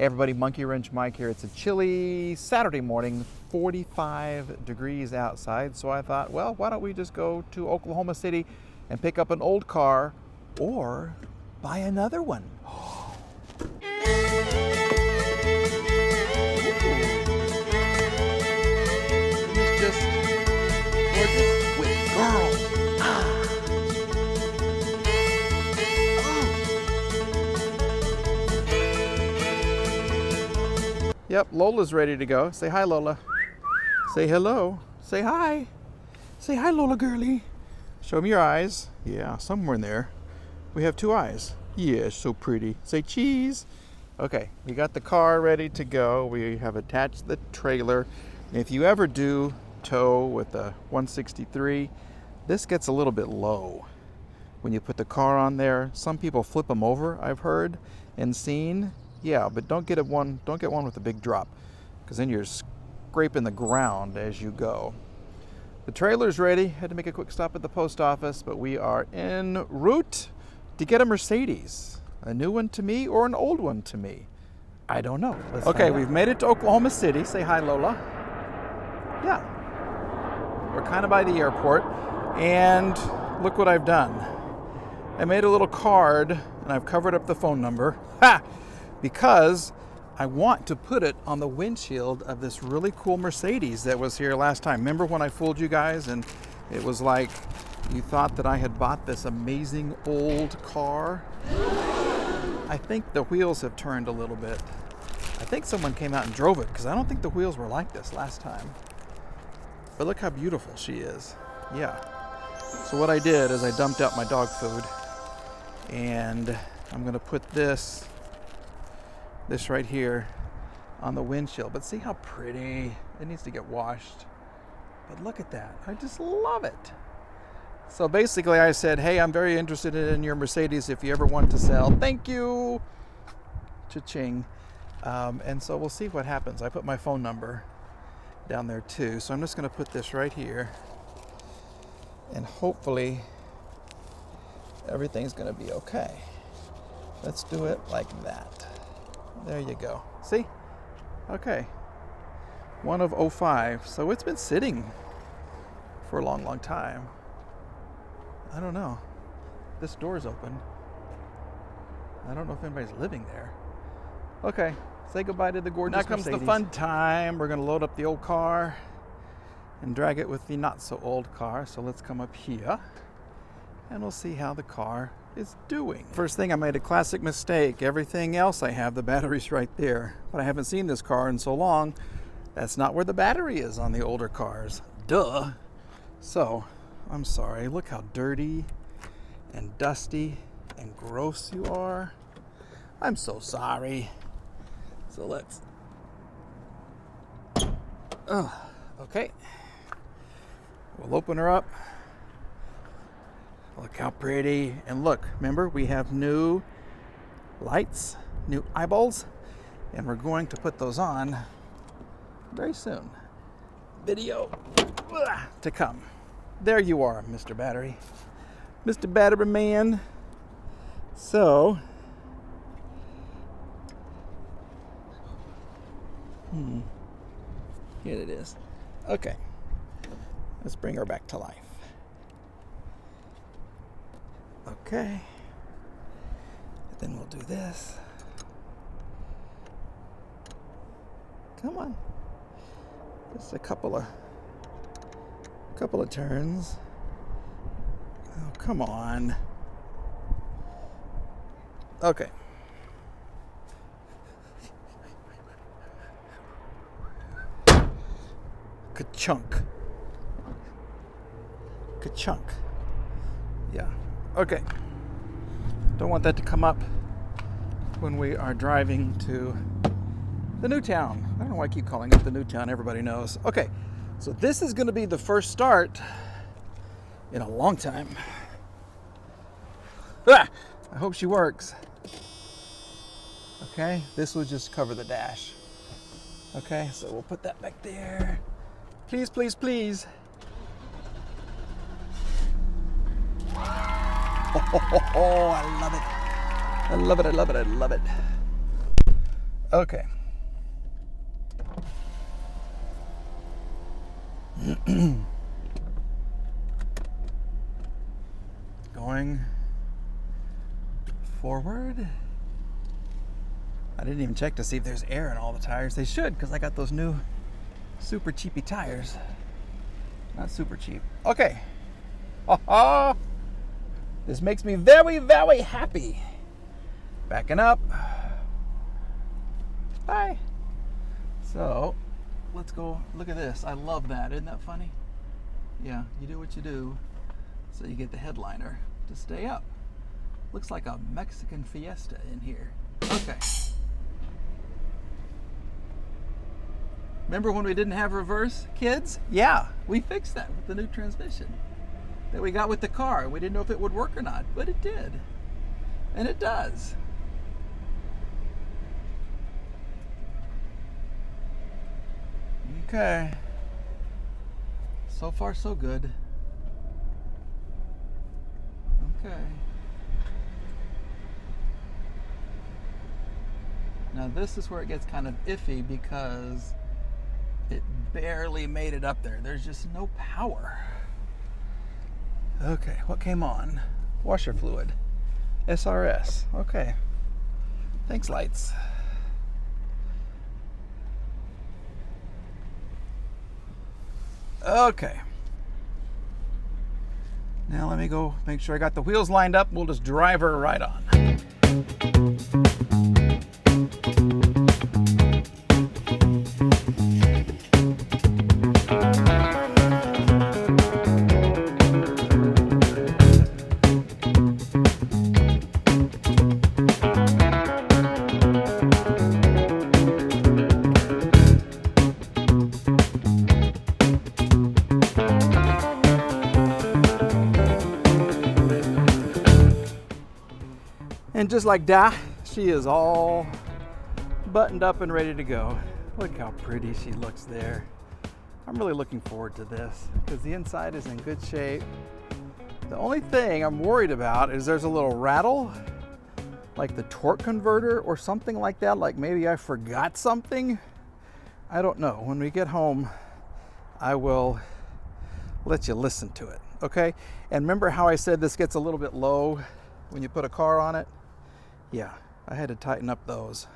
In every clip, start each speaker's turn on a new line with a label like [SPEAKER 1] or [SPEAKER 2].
[SPEAKER 1] Hey everybody, Monkey Wrench Mike here. It's a chilly Saturday morning, 45 degrees outside. So I thought, well, why don't we just go to Oklahoma City and pick up an old car or buy another one. It's just gorgeous with girls. Yep, Lola's ready to go. Say hi, Lola. Say hello. Say hi. Say hi, Lola girlie. Show me your eyes. Yeah, somewhere in there. We have two eyes. Yeah, so pretty. Say cheese. Okay, we got the car ready to go. We have attached the trailer. And if you ever do tow with a 163, this gets a little bit low. When you put the car on there, some people flip them over, I've heard and seen. Yeah, but don't get one with a big drop, because then you're scraping the ground as you go. The trailer's ready. Had to make a quick stop at the post office, but we are en route to get a Mercedes. A new one to me or an old one to me? I don't know. Okay, we've made it to Oklahoma City. Say hi, Lola. Yeah. We're kind of by the airport, and look what I've done. I made a little card, and I've covered up the phone number. Ha! Because I want to put it on the windshield of this really cool Mercedes that was here last time. Remember when I fooled you guys and it was like you thought that I had bought this amazing old car? I think the wheels have turned a little bit. I think someone came out and drove it, because I don't think the wheels were like this last time. But look how beautiful she is. Yeah. So what I did is I dumped out my dog food, and I'm going to put this right here on the windshield. But see how pretty? It needs to get washed. But look at that. I just love it. So basically I said, hey, I'm very interested in your Mercedes if you ever want to sell. Thank you. Cha-ching. And so we'll see what happens. I put my phone number down there too. So I'm just going to put this right here. And hopefully everything's going to be okay. Let's do it like that. There you go. See? Okay. One of 05. So it's been sitting for a long, long time. I don't know. This door's open. I don't know if anybody's living there. Okay. Say goodbye to the gorgeous Mercedes. Now comes the fun time. We're going to load up the old car and drag it with the not so old car. So let's come up here and we'll see how the car is doing. First thing, I made a classic mistake. Everything else I have, the battery's right there. But I haven't seen this car in so long. That's not where the battery is on the older cars. Duh. So, I'm sorry. Look how dirty and dusty and gross you are. I'm so sorry. So let's... okay. We'll open her up. Look how pretty. And look, remember, we have new lights, new eyeballs, and we're going to put those on very soon. Video to come. There you are, Mr. Battery. Mr. Battery Man. So, here it is. Okay. Let's bring her back to life. Okay, then we'll do this. Come on, just a couple of turns. Oh, come on. Okay. Ka-chunk. Ka-chunk. Yeah. Okay. Don't want that to come up when we are driving to the new town. I don't know why I keep calling it the new town. Everybody knows. Okay. So this is going to be the first start in a long time. I hope she works. Okay. This will just cover the dash. Okay. So we'll put that back there. Please, please, please. Oh, I love it. I love it, I love it, I love it. Okay. Going forward. I didn't even check to see if there's air in all the tires. They should, because I got those new super cheapy tires. Not super cheap. Okay. This makes me very, very happy. Backing up. Bye. So, let's go. Look at this. I love that. Isn't that funny? Yeah, you do what you do, so you get the headliner to stay up. Looks like a Mexican fiesta in here. Okay. Remember when we didn't have reverse, kids? Yeah, we fixed that with the new transmission that we got with the car. We didn't know if it would work or not, but it did. And it does. Okay. So far, so good. Okay. Now this is where it gets kind of iffy because it barely made it up there. There's just no power. Okay, what came on? Washer fluid. SRS. Okay. Thanks, lights. Okay. Now let me go make sure I got the wheels lined up. We'll just drive her right on. And just like that, she is all buttoned up and ready to go. Look how pretty she looks there. I'm really looking forward to this because the inside is in good shape. The only thing I'm worried about is there's a little rattle, like the torque converter or something like that. Like maybe I forgot something. I don't know. When we get home, I will let you listen to it, okay? And remember how I said this gets a little bit low when you put a car on it? Yeah, I had to tighten up those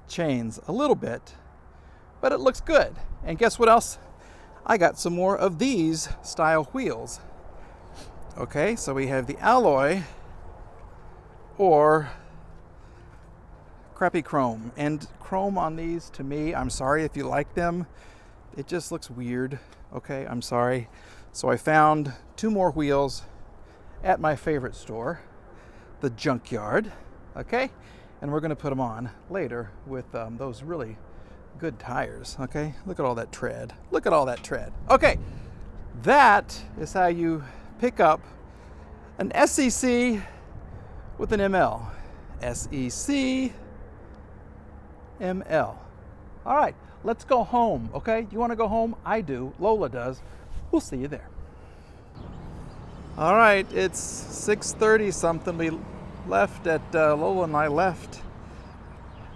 [SPEAKER 1] chains a little bit, but it looks good. And guess what else? I got some more of these style wheels. Okay, so we have the alloy or crappy chrome. And chrome on these, to me, I'm sorry if you like them, it just looks weird. Okay, I'm sorry. So I found 2 more wheels at my favorite store, the Junkyard. Okay, and we're going to put them on later with those really good tires. Okay, look at all that tread. Look at all that tread. Okay, that is how you pick up an SEC with an ML. SEC ML. All right, let's go home. Okay, you want to go home? I do. Lola does. We'll see you there. All right, it's 6:30 something. We left at Lola and I left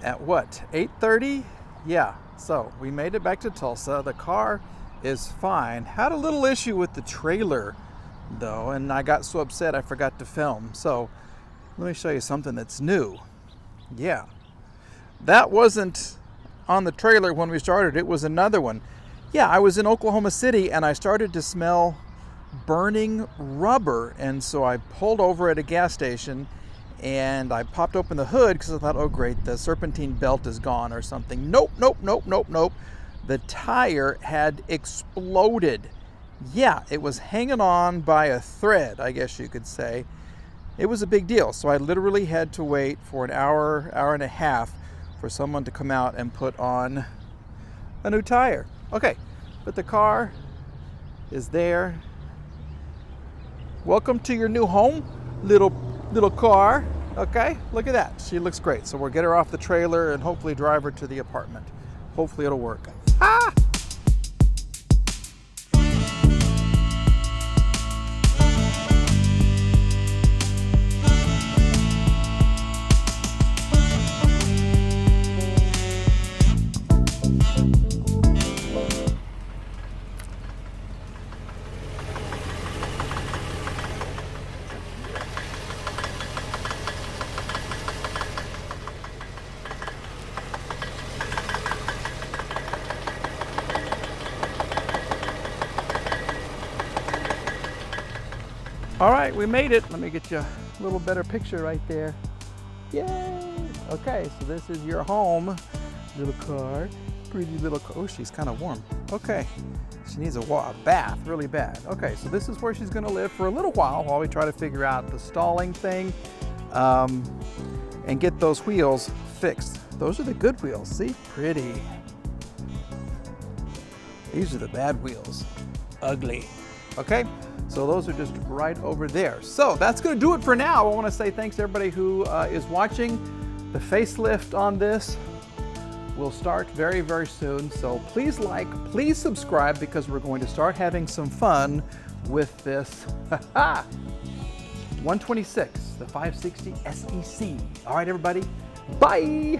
[SPEAKER 1] at what, 8:30? Yeah, so we made it back to Tulsa. The car is fine. Had a little issue with the trailer though, and I got so upset I forgot to film. So let me show you something that's new. Yeah, that wasn't on the trailer when we started. It was another one. Yeah, I was in Oklahoma City and I started to smell burning rubber, and so I pulled over at a gas station and I popped open the hood because I thought, oh great, the serpentine belt is gone or something. Nope. The tire had exploded. Yeah, it was hanging on by a thread, I guess you could say. It was a big deal. So I literally had to wait for an hour and a half for someone to come out and put on a new tire. Okay, but the car is there. Welcome to your new home, little car. Okay, look at that. She looks great. So we'll get her off the trailer and hopefully drive her to the apartment. Hopefully it'll work. Ah! All right, we made it. Let me get you a little better picture right there. Yay! Okay, so this is your home. Little car, pretty little car. Oh, she's kind of warm. Okay, she needs a bath really bad. Okay, so this is where she's gonna live for a little while we try to figure out the stalling thing and get those wheels fixed. Those are the good wheels, see? Pretty. These are the bad wheels. Ugly. Okay? So those are just right over there. So that's going to do it for now. I want to say thanks to everybody who is watching. The facelift on this will start very, very soon. So please like, please subscribe, because we're going to start having some fun with this 126, the 560 SEC. All right, everybody. Bye.